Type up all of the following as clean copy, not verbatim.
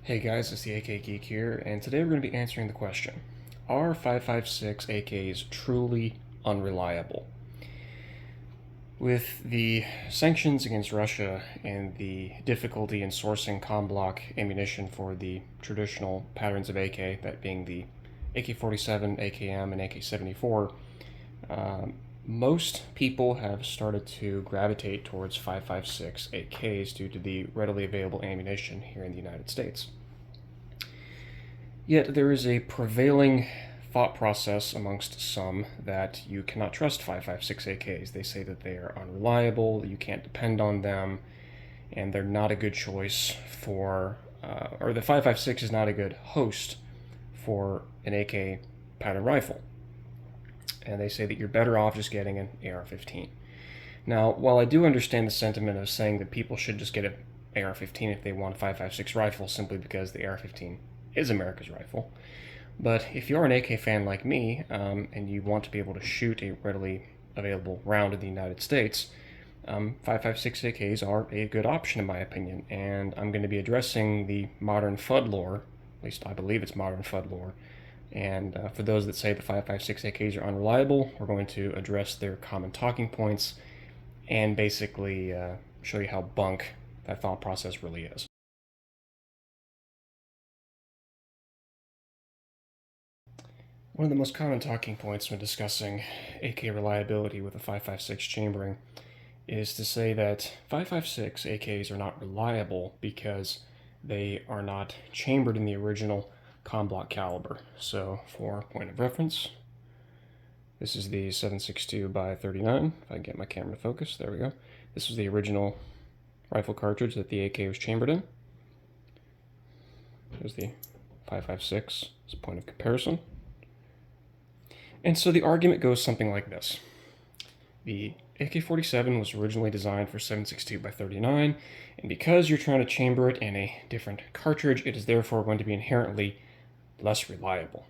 Hey guys, it's the AK Geek here, and today we're going to be answering the question: are 5.56 AKs truly unreliable? With the sanctions against Russia and the difficulty in sourcing comm block ammunition for the traditional patterns of AK, that being the AK-47, AKM, and AK-74, most people have started to gravitate towards 5.56 AKs due to the readily available ammunition here in the United States. Yet there is a prevailing thought process amongst some that you cannot trust 5.56 AKs. They say that they are unreliable, you can't depend on them, and they're not a good choice for, or the 5.56 is not a good host for an AK pattern rifle. And they say that you're better off just getting an AR-15. Now, while I do understand the sentiment of saying that people should just get an AR-15 if they want a 5.56 rifle simply because the AR-15 is America's rifle, but if you're an AK fan like me, and you want to be able to shoot a readily available round in the United States, 5.56 AKs are a good option in my opinion, and I'm going to be addressing the modern FUD lore, at least I believe it's modern FUD lore, and for those that say the 5.56 AKs are unreliable, we're going to address their common talking points and basically show you how bunk that thought process really is. One of the most common talking points when discussing AK reliability with a 5.56 chambering is to say that 5.56 AKs are not reliable because they are not chambered in the original comm block caliber. So, for point of reference, this is the 7.62 by 39. If I can get my camera to focus, there we go. This was the original rifle cartridge that the AK was chambered in. Here's the 5.56 as a point of comparison. And so the argument goes something like this. The AK-47 was originally designed for 7.62 by 39, and because you're trying to chamber it in a different cartridge, it is therefore going to be inherently less reliable.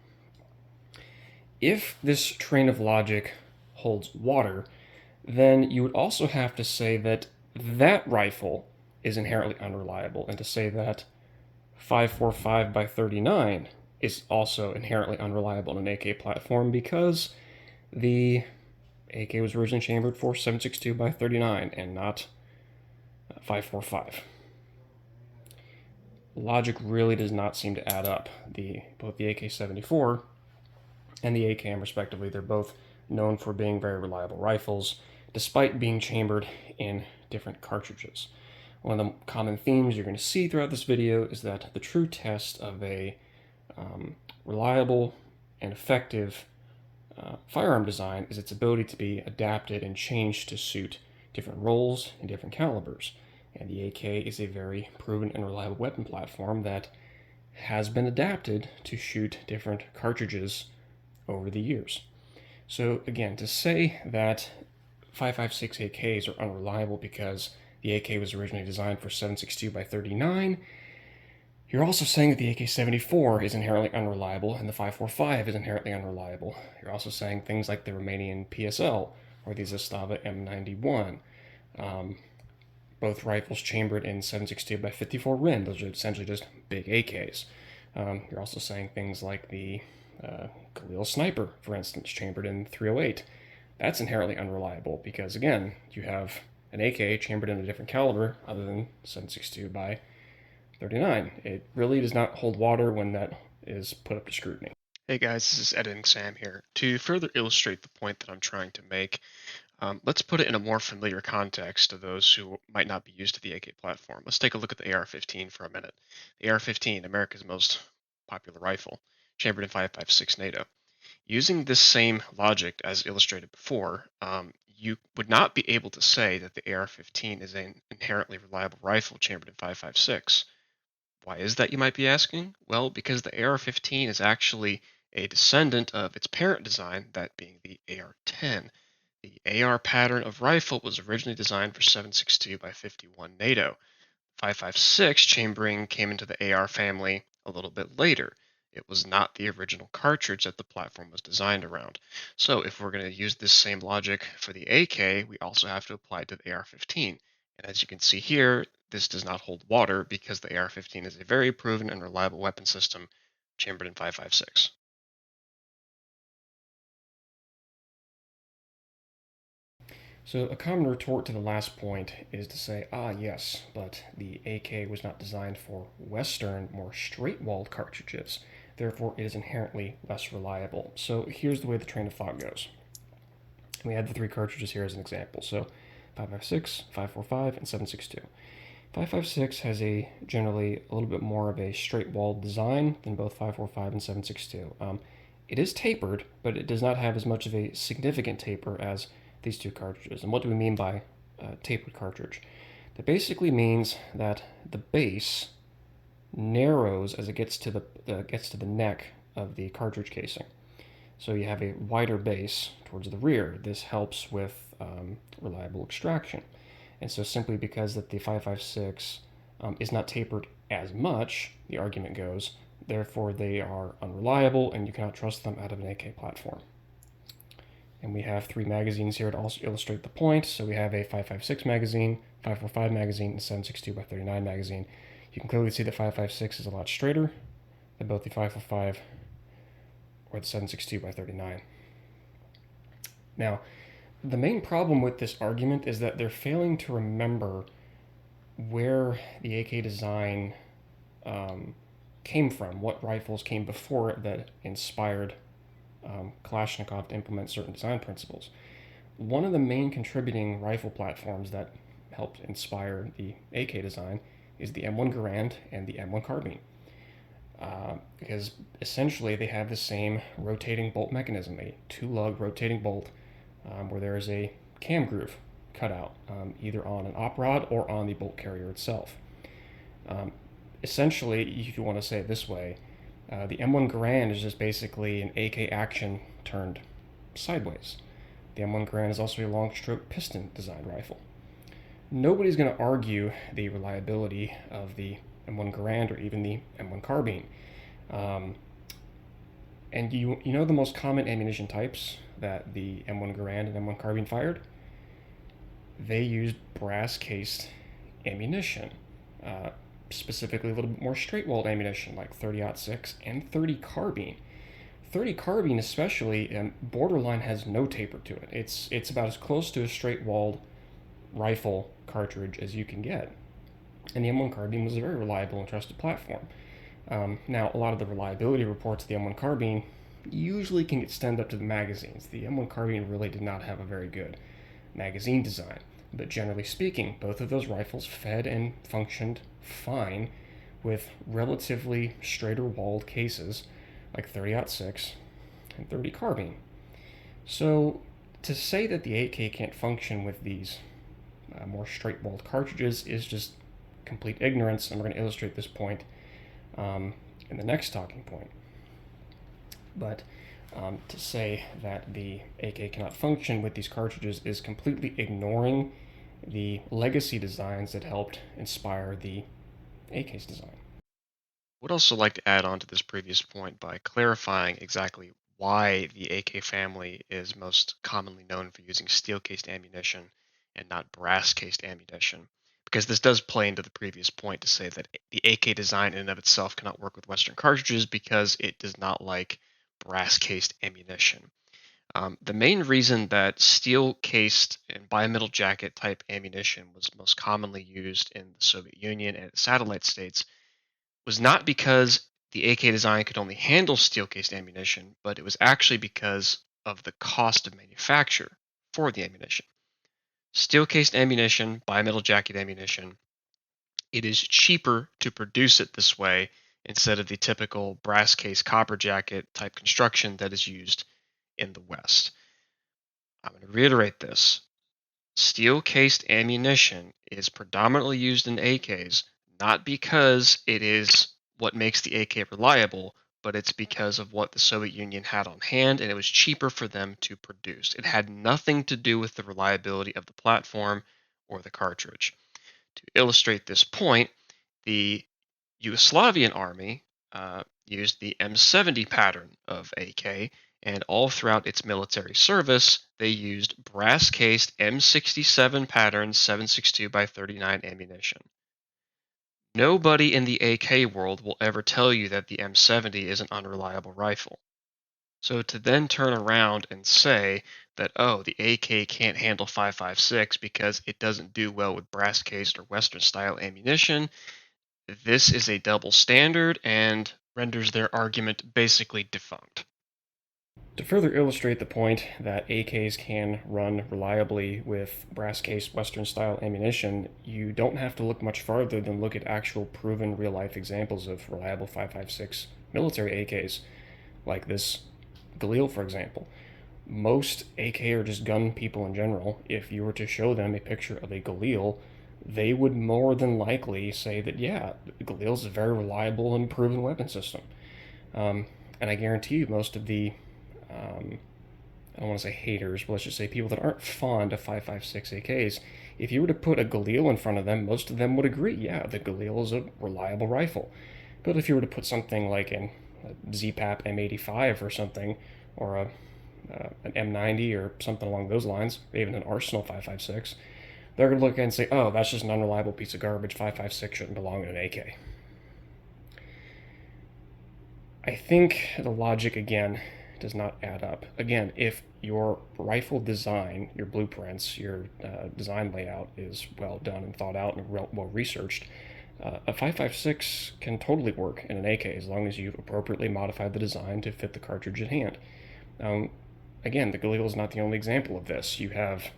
If this train of logic holds water, then you would also have to say that that rifle is inherently unreliable, and to say that 5.45 by 39 is also inherently unreliable in an AK platform because the AK was originally chambered for 7.62 by 39 and not 5.45. Logic really does not seem to add up. Both the AK-74 and the AKM, respectively, they're both known for being very reliable rifles, despite being chambered in different cartridges. One of the common themes you're going to see throughout this video is that the true test of a reliable and effective firearm design is its ability to be adapted and changed to suit different roles and different calibers. And the AK is a very proven and reliable weapon platform that has been adapted to shoot different cartridges over the years. So again, to say that 5.56 AKs are unreliable because the AK was originally designed for 7.62 by 39, you're also saying that the AK-74 is inherently unreliable and the 5.45 is inherently unreliable. You're also saying things like the Romanian PSL or the Zastava M91. Both rifles chambered in 7.62 by 54 Rin. Those are essentially just big AKs. You're also saying things like the Khalil Sniper, for instance, chambered in 308. That's inherently unreliable because, again, you have an AK chambered in a different caliber other than 7.62 by 39. It really does not hold water when that is put up to scrutiny. Hey guys, this is Editing Sam here. To further illustrate the point that I'm trying to make, let's put it in a more familiar context to those who might not be used to the AK platform. Let's take a look at the AR-15 for a minute. The AR-15, America's most popular rifle, chambered in 5.56 NATO. Using this same logic as illustrated before, you would not be able to say that the AR-15 is an inherently reliable rifle chambered in 5.56. Why is that, you might be asking? Well, because the AR-15 is actually a descendant of its parent design, that being the AR-10. The AR pattern of rifle was originally designed for 7.62 by 51 NATO. 5.56 chambering came into the AR family a little bit later. It was not the original cartridge that the platform was designed around. So if we're going to use this same logic for the AK, we also have to apply it to the AR-15. And as you can see here, this does not hold water because the AR-15 is a very proven and reliable weapon system chambered in 5.56. So a common retort to the last point is to say, ah, yes, but the AK was not designed for Western, more straight-walled cartridges. Therefore, it is inherently less reliable. So here's the way the train of thought goes. We had the three cartridges here as an example. So 5.56, 5.45, and 7.62. 5.56 has a generally a little bit more of a straight-walled design than both 5.45 and 7.62. It is tapered, but it does not have as much of a significant taper as these two cartridges. And what do we mean by tapered cartridge? That basically means that the base narrows as it gets to the neck of the cartridge casing. So you have a wider base towards the rear. This helps with reliable extraction. And so simply because that the 5.56 is not tapered as much, the argument goes, therefore they are unreliable and you cannot trust them out of an AK platform. And we have three magazines here to also illustrate the point. So we have a 5.56 magazine, 5.45 magazine, and 7.62 by 39 magazine. You can clearly see that 5.56 is a lot straighter than both the 5.45 or the 7.62 by 39. Now, the main problem with this argument is that they're failing to remember where the AK design came from, what rifles came before it that inspired Kalashnikov to implement certain design principles. One of the main contributing rifle platforms that helped inspire the AK design is the M1 Garand and the M1 carbine. Because essentially they have the same rotating bolt mechanism, a two-lug rotating bolt where there is a cam groove cut out, either on an op rod or on the bolt carrier itself. Essentially, if you want to say it this way, the M1 Garand is just basically an AK action turned sideways. The M1 Garand is also a long stroke piston design rifle. Nobody's going to argue the reliability of the M1 Garand or even the M1 carbine. And you know the most common ammunition types that the M1 Garand and M1 carbine fired? They used brass cased ammunition, specifically a little bit more straight walled ammunition like 30-06 and 30 carbine. 30 carbine, especially, borderline has no taper to it. It's about as close to a straight walled rifle cartridge as you can get. And the M1 carbine was a very reliable and trusted platform. Now, a lot of the reliability reports of the M1 carbine usually can extend up to the magazines. The M1 carbine really did not have a very good magazine design, but generally speaking, both of those rifles fed and functioned fine with relatively straighter walled cases like 30-06 and 30 carbine. So to say that the 8K can't function with these more straight walled cartridges is just complete ignorance, and we're going to illustrate this point in the next talking point. But to say that the AK cannot function with these cartridges is completely ignoring the legacy designs that helped inspire the AK's design. Would also like to add on to this previous point by clarifying exactly why the AK family is most commonly known for using steel cased ammunition and not brass cased ammunition. Because this does play into the previous point to say that the AK design in and of itself cannot work with Western cartridges because it does not like brass cased ammunition. The main reason that steel cased and bimetal jacket type ammunition was most commonly used in the Soviet Union and its satellite states was not because the AK design could only handle steel cased ammunition, but it was actually because of the cost of manufacture for the ammunition. Steel cased ammunition, bimetal jacket ammunition, it is cheaper to produce it this way instead of the typical brass case copper jacket type construction that is used in the West. I'm going to reiterate this. Steel cased ammunition is predominantly used in AKs, not because it is what makes the AK reliable, but it's because of what the Soviet Union had on hand and it was cheaper for them to produce. It had nothing to do with the reliability of the platform or the cartridge. To illustrate this point, the Yugoslavian army used the M70 pattern of AK, and all throughout its military service, they used brass cased M67 pattern 7.62 by 39 ammunition. Nobody in the AK world will ever tell you that the M70 is an unreliable rifle. So to then turn around and say that, oh, the AK can't handle 5.56 because it doesn't do well with brass cased or Western style ammunition, this is a double standard and renders their argument basically defunct. To further illustrate the point that AKs can run reliably with brass-cased Western-style ammunition, you don't have to look much farther than look at actual proven real-life examples of reliable 5.56 military AKs, like this Galil, for example. Most AK or just gun people in general, if you were to show them a picture of a Galil, they would more than likely say that, yeah, Galil's a very reliable and proven weapon system. And I guarantee you, most of the I don't want to say haters, but let's just say people that aren't fond of 5.56 AKs, if you were to put a Galil in front of them, most of them would agree, yeah, the Galil is a reliable rifle. But if you were to put something like a ZPAP M85 or something, or an M90 or something along those lines, even an Arsenal 5.56, they're going to look at it and say, oh, that's just an unreliable piece of garbage. 5.56 shouldn't belong in an AK. I think the logic, again, does not add up. Again, if your rifle design, your blueprints, your design layout is well done and thought out and well researched, a 5.56 can totally work in an AK as long as you've appropriately modified the design to fit the cartridge at hand. Again, the Galil is not the only example of this. You have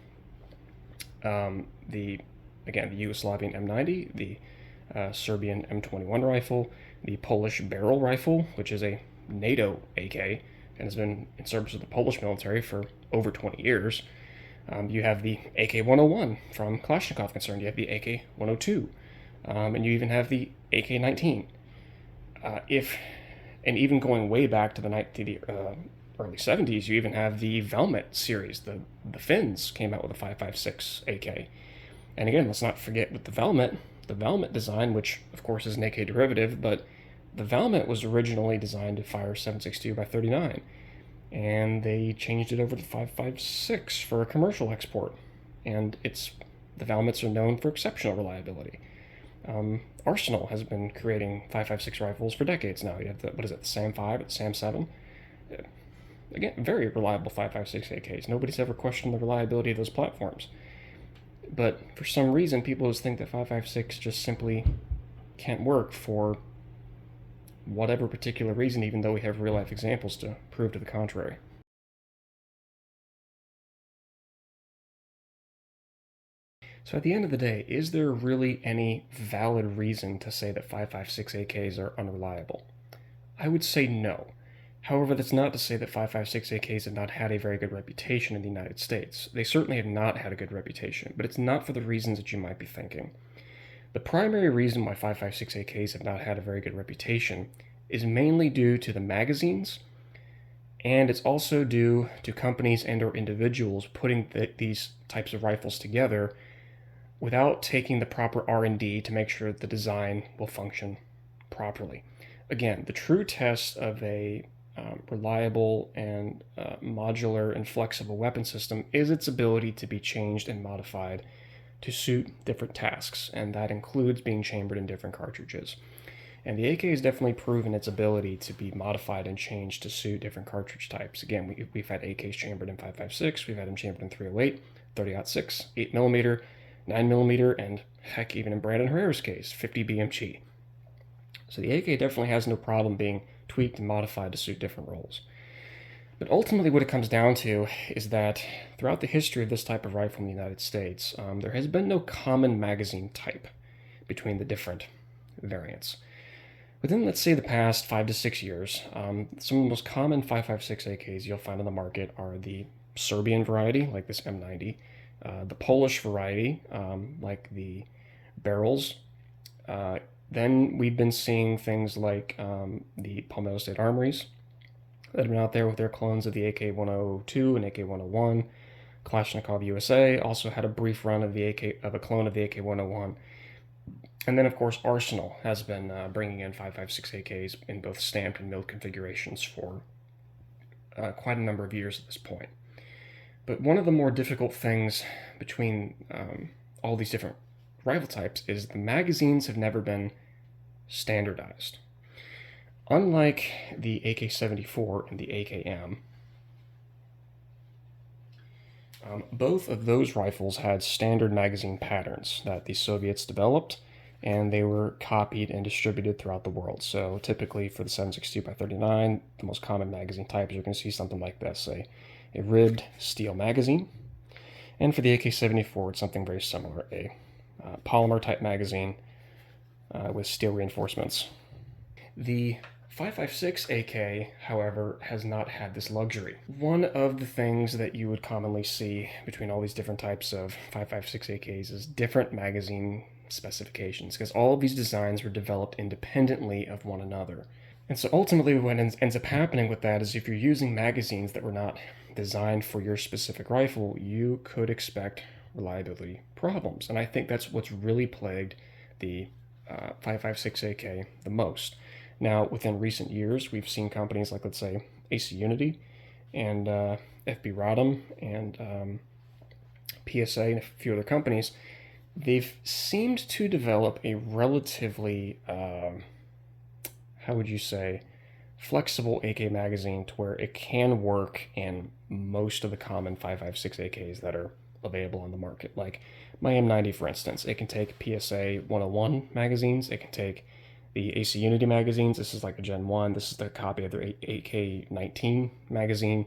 the Yugoslavian M90, the Serbian M21 rifle, the Polish barrel rifle, which is a NATO AK and has been in service with the Polish military for over 20 years. You have the AK-101 from Kalashnikov concern. You have the AK-102, and you even have the AK-19. And even going way back to the early 70s, you even have the Velmet series. The Finns came out with a 5.56 AK. And again, let's not forget with the Velmet design, which of course is an AK derivative, but the Velmet was originally designed to fire 7.62 by 39, and they changed it over to 5.56 for a commercial export. And the Velmets are known for exceptional reliability. Arsenal has been creating 5.56 rifles for decades now. You have the SAM 5, the SAM 7. Again, very reliable 5.56 AKs. Nobody's ever questioned the reliability of those platforms. But for some reason, people just think that 5.56 just simply can't work for whatever particular reason, even though we have real life examples to prove to the contrary. So at the end of the day, is there really any valid reason to say that 5.56 AKs are unreliable? I would say no. However, that's not to say that 5.56 AKs have not had a very good reputation in the United States. They certainly have not had a good reputation, but it's not for the reasons that you might be thinking. The primary reason why 5.56 AKs have not had a very good reputation is mainly due to the magazines, and it's also due to companies and or individuals putting these types of rifles together without taking the proper R&D to make sure that the design will function properly. Again, the true test of a reliable and modular and flexible weapon system is its ability to be changed and modified to suit different tasks, and that includes being chambered in different cartridges. And the AK has definitely proven its ability to be modified and changed to suit different cartridge types. Again, we've had AKs chambered in 5.56, we've had them chambered in 308, 30-06, 8mm, 9mm, and heck, even in Brandon Herrera's case, 50 BMG. So the AK definitely has no problem being tweaked and modified to suit different roles. But ultimately, what it comes down to is that throughout the history of this type of rifle in the United States, there has been no common magazine type between the different variants. Within, let's say, the past 5 to 6 years, some of the most common 5.56 AKs you'll find on the market are the Serbian variety, like this M90, the Polish variety, like the barrels. Then we've been seeing things like the Palmetto State Armories that have been out there with their clones of the AK-102 and AK-101. Kalashnikov USA also had a brief run of a clone of the AK-101. And then, of course, Arsenal has been bringing in 5.56 AKs in both stamped and milled configurations for quite a number of years at this point. But one of the more difficult things between all these different rifle types is the magazines have never been standardized. Unlike the AK-74 and the AKM, both of those rifles had standard magazine patterns that the Soviets developed, and they were copied and distributed throughout the world. So typically for the 7.62x39, the most common magazine type is you're going to see something like this, a ribbed steel magazine. And for the AK-74, it's something very similar, a polymer type magazine with steel reinforcements. The 5.56 AK, however, has not had this luxury. One of the things that you would commonly see between all these different types of 5.56 AKs is different magazine specifications, because all of these designs were developed independently of one another. And so ultimately what ends up happening with that is if you're using magazines that were not designed for your specific rifle, you could expect reliability problems. And I think that's what's really plagued the 5.56 AK the most. Now, within recent years, we've seen companies like, let's say, AC Unity and FB Rodham and PSA and a few other companies. They've seemed to develop a relatively, how would you say, flexible AK magazine to where it can work in most of the common 5.56 AKs that are available on the market. Like my M90, for instance, it can take PSA 101 magazines, it can take the AC Unity magazines. This is like a Gen 1. This is the copy of their AK-19 magazine.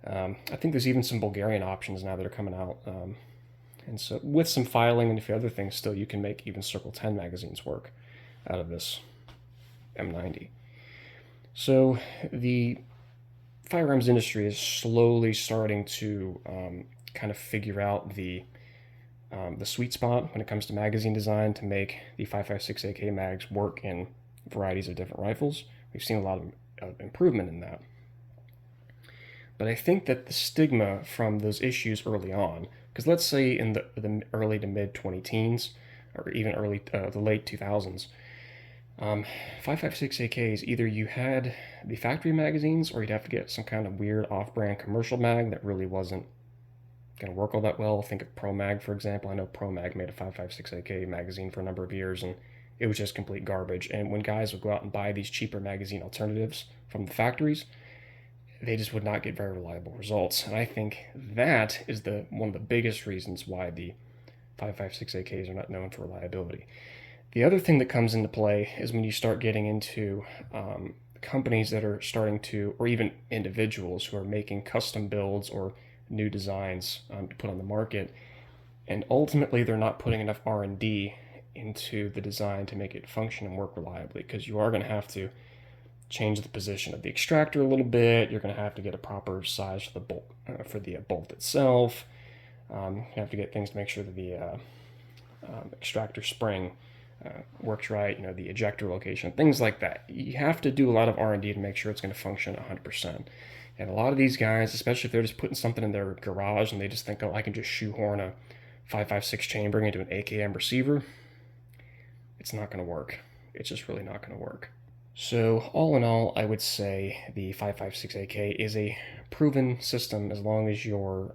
I think there's even some Bulgarian options now that are coming out. And so with some filing and a few other things still, you can make even Circle 10 magazines work out of this M90. So the firearms industry is slowly starting to kind of figure out the sweet spot when it comes to magazine design to make the 5.56 AK mags work in varieties of different rifles. We've seen a lot of improvement in that. But I think that the stigma from those issues early on, because let's say in the early to mid 20-teens, or even the late 2000s, 5.56 AKs, either you had the factory magazines or you'd have to get some kind of weird off-brand commercial mag that really wasn't going to work all that well. Think of Pro Mag, for example. I know Pro Mag made a 5.56 AK magazine for a number of years, and it was just complete garbage. And when guys would go out and buy these cheaper magazine alternatives from the factories, they just would not get very reliable results. And I think that is one of the biggest reasons why the 5.56 AKs are not known for reliability. The other thing that comes into play is when you start getting into companies that are starting to, or even individuals who are making custom builds or new designs to put on the market, and ultimately they're not putting enough R&D into the design to make it function and work reliably, because you are going to have to change the position of the extractor a little bit. You're going to have to get a proper size for the bolt, bolt itself. You have to get things to make sure that the extractor spring works right, the ejector location, things like that. You have to do a lot of R&D to make sure it's going to function 100%. And a lot of these guys, especially if they're just putting something in their garage and they just think, oh, I can just shoehorn a 5.56 chambering into an AKM receiver, it's not going to work. It's just really not going to work. So all in all, I would say the 5.56 AK is a proven system as long as you're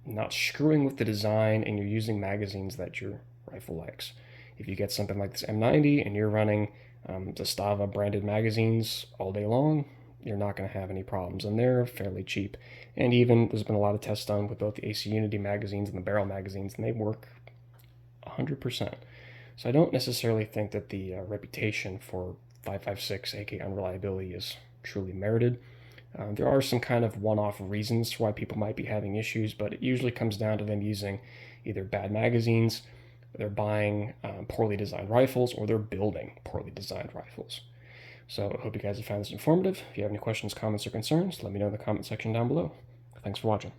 not screwing with the design and you're using magazines that your rifle likes. If you get something like this M90 and you're running Zastava branded magazines all day long, you're not going to have any problems, and they're fairly cheap. And even there's been a lot of tests done with both the AC Unity magazines and the barrel magazines, and they work 100%. So I don't necessarily think that the reputation for 5.56 AK unreliability is truly merited. There are some kind of one-off reasons why people might be having issues, but it usually comes down to them using either bad magazines, they're buying poorly designed rifles, or they're building poorly designed rifles. So I hope you guys have found this informative. If you have any questions, comments, or concerns, let me know in the comment section down below. Thanks for watching.